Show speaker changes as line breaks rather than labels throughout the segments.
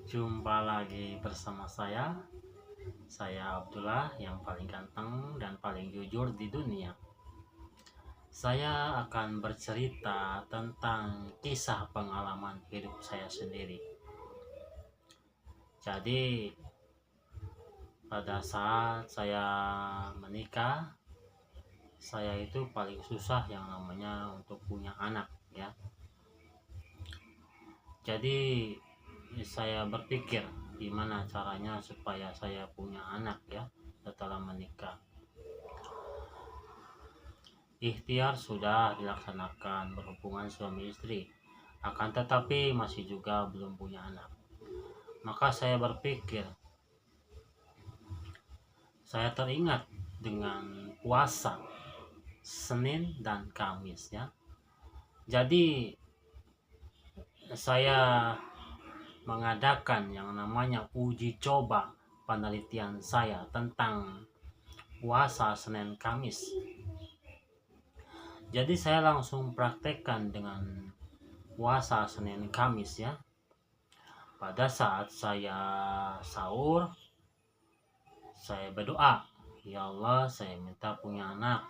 Jumpa lagi bersama saya Abdullah yang paling ganteng dan paling jujur di dunia. Saya akan bercerita tentang kisah pengalaman hidup saya sendiri. Jadi, pada saat saya menikah, saya itu paling susah yang namanya untuk punya anak ya. Jadi, saya berpikir gimana caranya supaya saya punya anak ya setelah menikah. Ikhtiar sudah dilaksanakan berhubungan suami istri, akan tetapi masih juga belum punya anak. Maka saya berpikir, saya teringat dengan puasa Senin dan Kamis ya. Jadi saya mengadakan yang namanya uji coba penelitian saya tentang puasa Senin Kamis. Jadi saya langsung praktekkan dengan puasa Senin Kamis ya. Pada saat saya sahur, saya berdoa, ya Allah saya minta punya anak.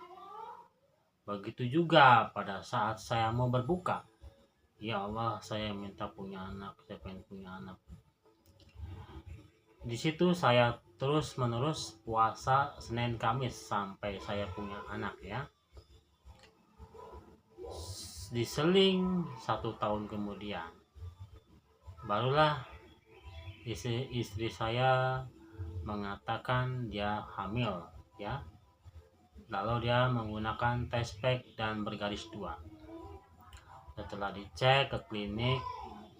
Begitu juga pada saat saya mau berbuka, ya Allah saya minta punya anak, saya pengen punya anak. Di situ saya terus menerus puasa Senin Kamis sampai saya punya anak ya. Diseling 1 tahun kemudian, barulah istri saya mengatakan dia hamil ya. Lalu dia menggunakan test pack dan bergaris 2. Setelah dicek ke klinik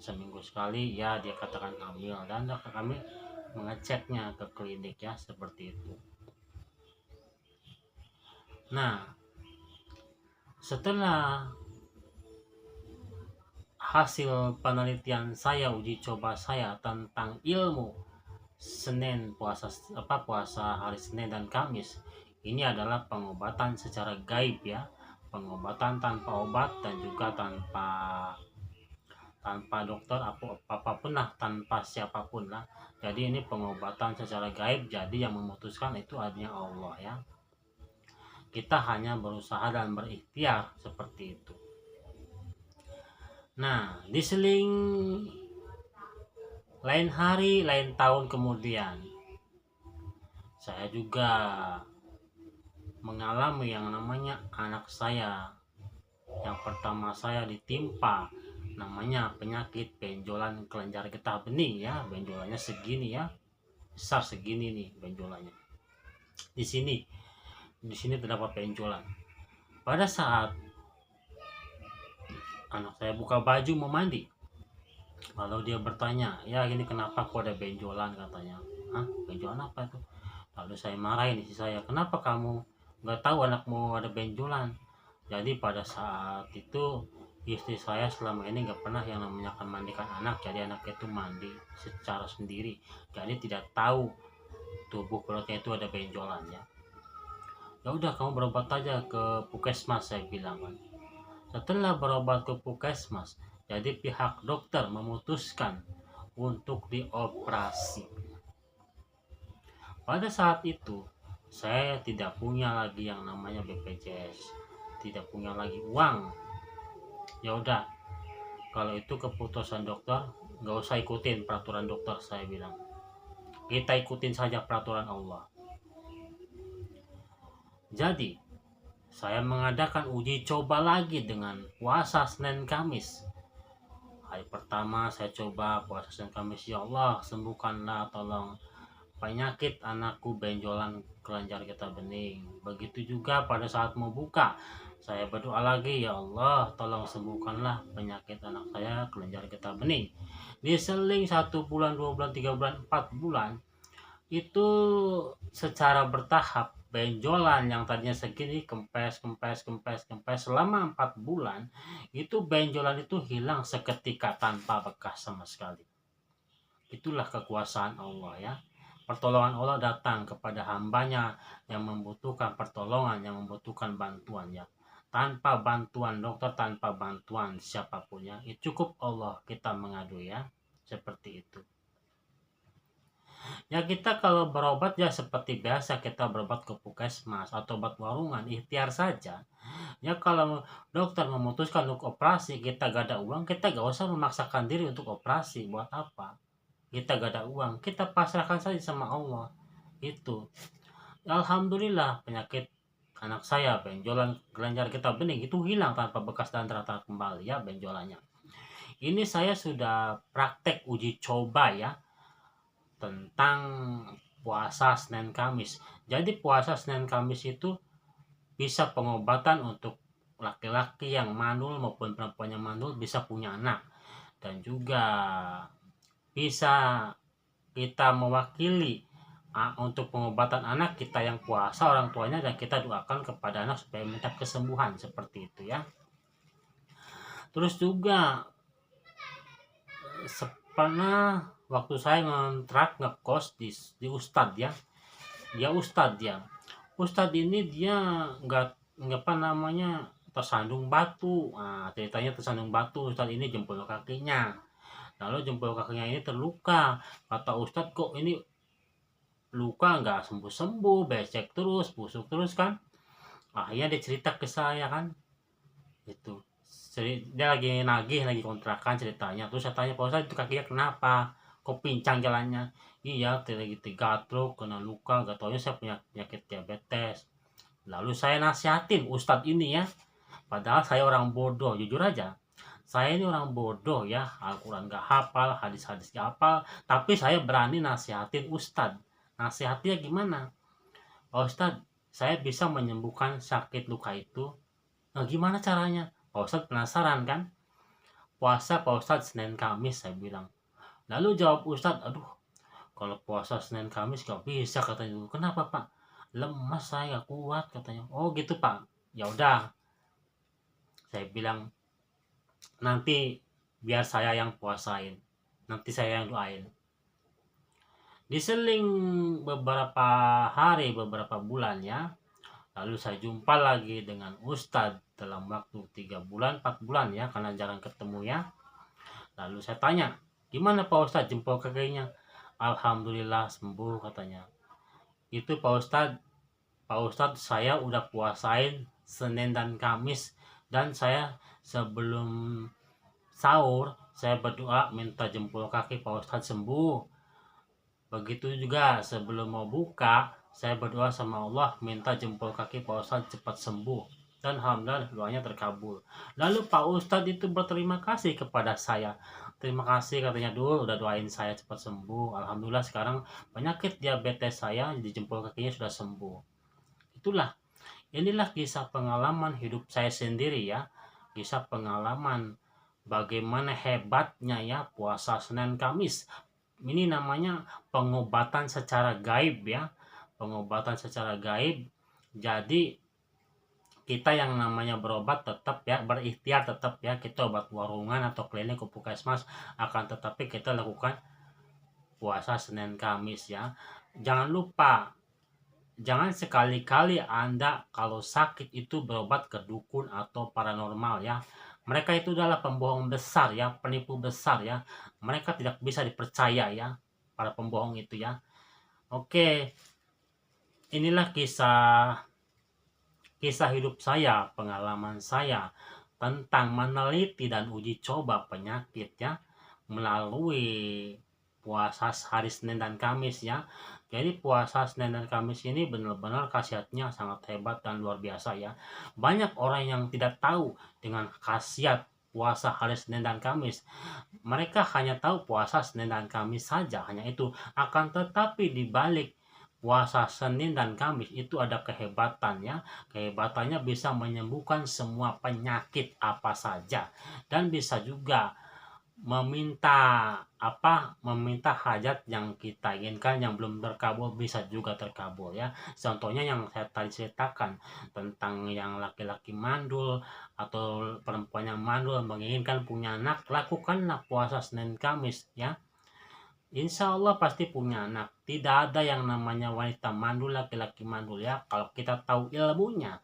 seminggu sekali ya dia katakan hamil, dan kami mengeceknya ke klinik ya seperti itu. Nah, setelah hasil penelitian saya, uji coba saya tentang ilmu Senin puasa hari Senin dan Kamis, ini adalah pengobatan secara gaib ya, pengobatan tanpa obat dan juga tanpa dokter apapun lah, tanpa siapapun lah. Jadi ini pengobatan secara gaib, jadi yang memutuskan itu hanya Allah ya. Kita hanya berusaha dan berikhtiar seperti itu. Nah, diseling lain hari, lain tahun kemudian, saya juga mengalami yang namanya anak saya. Yang pertama saya ditimpa namanya penyakit benjolan kelenjar getah bening ya. Benjolannya segini ya, besar segini nih benjolannya. Di sini terdapat benjolan. Pada saat anak saya buka baju mau mandi, lalu dia bertanya, ya ini kenapa kok ada benjolan, katanya. Hah, benjolan apa itu? Lalu saya marahin istri saya, kenapa kamu nggak tahu anakmu ada benjolan? Jadi pada saat itu istri saya selama ini nggak pernah yang namanya akan mandikan anak, jadi anak itu mandi secara sendiri, jadi tidak tahu tubuh perutnya itu ada benjolan ya. Ya udah kamu berobat aja ke puskesmas, saya bilang kan. Setelah berobat ke puskesmas, jadi pihak dokter memutuskan untuk dioperasi. Pada saat itu saya tidak punya lagi yang namanya BPJS, tidak punya lagi uang. Ya udah, kalau itu keputusan dokter, nggak usah ikutin peraturan dokter, saya bilang. Kita ikutin saja peraturan Allah. Jadi saya mengadakan uji coba lagi dengan puasa Senin Kamis. Hari pertama saya coba puasa Senin Kamis, ya Allah sembuhkanlah tolong penyakit anakku benjolan kelenjar getah bening. Begitu juga pada saat mau buka, saya berdoa lagi, ya Allah tolong sembuhkanlah penyakit anak saya kelenjar getah bening. Diseling 1 bulan, 2 bulan, 3 bulan, 4 bulan, itu secara bertahap benjolan yang tadinya segini kempes selama 4 bulan itu benjolan itu hilang seketika tanpa bekas sama sekali. Itulah kekuasaan Allah ya. Pertolongan Allah datang kepada hambanya yang membutuhkan pertolongan, yang membutuhkan bantuan ya. Tanpa bantuan dokter, tanpa bantuan siapapun ya, cukup Allah kita mengadu ya. Seperti itu. Ya kita kalau berobat ya seperti biasa kita berobat ke puskesmas atau obat warungan, ikhtiar saja. Ya kalau dokter memutuskan untuk operasi, kita gak ada uang, kita gak usah memaksakan diri untuk operasi. Buat apa? Kita gak ada uang, kita pasrahkan saja sama Allah. Itu. Alhamdulillah penyakit anak saya, benjolan kelenjar getah bening itu hilang tanpa bekas dan terata kembali ya benjolannya. Ini saya sudah praktek uji coba ya tentang puasa Senin Kamis. Jadi puasa Senin Kamis itu bisa pengobatan untuk laki-laki yang mandul maupun perempuan yang mandul bisa punya anak, dan juga bisa kita mewakili untuk pengobatan anak kita yang puasa orang tuanya, dan kita doakan kepada anak supaya minta kesembuhan seperti itu ya. Terus juga pernah waktu saya ngontrak ngekos di Ustadz ya, dia Ustadz ya. Ustadz ini dia nggak apa namanya tersandung batu. Nah, ceritanya tersandung batu, Ustadz ini jempol kakinya. Lalu jempol kakinya ini terluka. Kata Ustadz, kok ini luka nggak sembuh-sembuh, becek terus, busuk terus kan. Akhirnya dia cerita ke saya kan. Itu. Dia lagi kontrakan ceritanya. Terus saya tanya, Pak Ustadz itu kakinya kenapa? Kok pincang jalannya? Iya, lagi gatruk, kena luka, gak taunya saya punya penyakit diabetes. Lalu saya nasihatin Ustadz ini ya. Padahal saya orang bodoh, jujur aja. Saya ini orang bodoh ya, Al-Quran gak hafal, hadis-hadis gak hafal, tapi saya berani nasihatin Ustadz. Nasihatnya gimana? Pak Ustadz, saya bisa menyembuhkan sakit luka itu. Nah, gimana caranya? Pak Ustadz penasaran kan? Puasa Pak Ustadz Senin Kamis, saya bilang. Lalu jawab Ustadz, aduh, kalau puasa Senin Kamis gak bisa katanya. Kenapa Pak? Lemas, saya gak kuat katanya. Oh gitu Pak. Ya udah, saya bilang nanti biar saya yang puasain, nanti saya yang doain. Diseling beberapa hari, beberapa bulan ya. Lalu saya jumpa lagi dengan Ustadz dalam waktu 3 bulan, 4 bulan ya, karena jarang ketemu ya. Lalu saya tanya, gimana Pak Ustadz jempol kakinya? Alhamdulillah sembuh katanya. Itu Pak Ustadz saya udah puasain Senin dan Kamis, dan saya sebelum sahur saya berdoa minta jempol kaki Pak Ustadz sembuh. Begitu juga sebelum mau buka, saya berdoa sama Allah minta jempol kaki Pak Ustadz cepat sembuh. Dan alhamdulillah doanya terkabul. Lalu Pak Ustadz itu berterima kasih kepada saya. Terima kasih katanya, dulu udah doain saya cepat sembuh. Alhamdulillah sekarang penyakit diabetes saya di jempol kakinya sudah sembuh. Inilah kisah pengalaman hidup saya sendiri ya. Kisah pengalaman bagaimana hebatnya ya puasa Senin Kamis. Ini namanya pengobatan secara gaib ya, pengobatan secara gaib. Jadi kita yang namanya berobat tetap ya, berikhtiar tetap ya, kita obat warungan atau klinik puskesmas, akan tetapi kita lakukan puasa Senin Kamis ya. Jangan lupa, jangan sekali-kali Anda kalau sakit itu berobat ke dukun atau paranormal ya. Mereka itu adalah pembohong besar ya, penipu besar ya. Mereka tidak bisa dipercaya ya, para pembohong itu ya. Oke, inilah kisah hidup saya, pengalaman saya tentang meneliti dan uji coba penyakit ya, melalui puasa hari Senin dan Kamis ya. Jadi puasa Senin dan Kamis ini benar-benar khasiatnya sangat hebat dan luar biasa ya. Banyak orang yang tidak tahu dengan khasiat puasa hari Senin dan Kamis. Mereka hanya tahu puasa Senin dan Kamis saja, hanya itu. Akan tetapi di balik puasa Senin dan Kamis itu ada kehebatannya. Kehebatannya bisa menyembuhkan semua penyakit apa saja, dan bisa juga meminta hajat yang kita inginkan yang belum terkabul bisa juga terkabul ya. Contohnya yang saya tadi ceritakan tentang yang laki-laki mandul atau perempuan yang mandul menginginkan punya anak, lakukanlah puasa Senin Kamis ya. Insya Allah pasti punya anak. Tidak ada yang namanya wanita mandul, laki-laki mandul ya, kalau kita tahu ilmunya.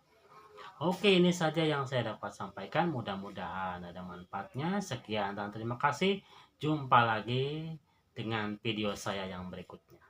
Oke, ini saja yang saya dapat sampaikan. Mudah-mudahan ada manfaatnya. Sekian dan terima kasih. Jumpa lagi dengan video saya yang berikutnya.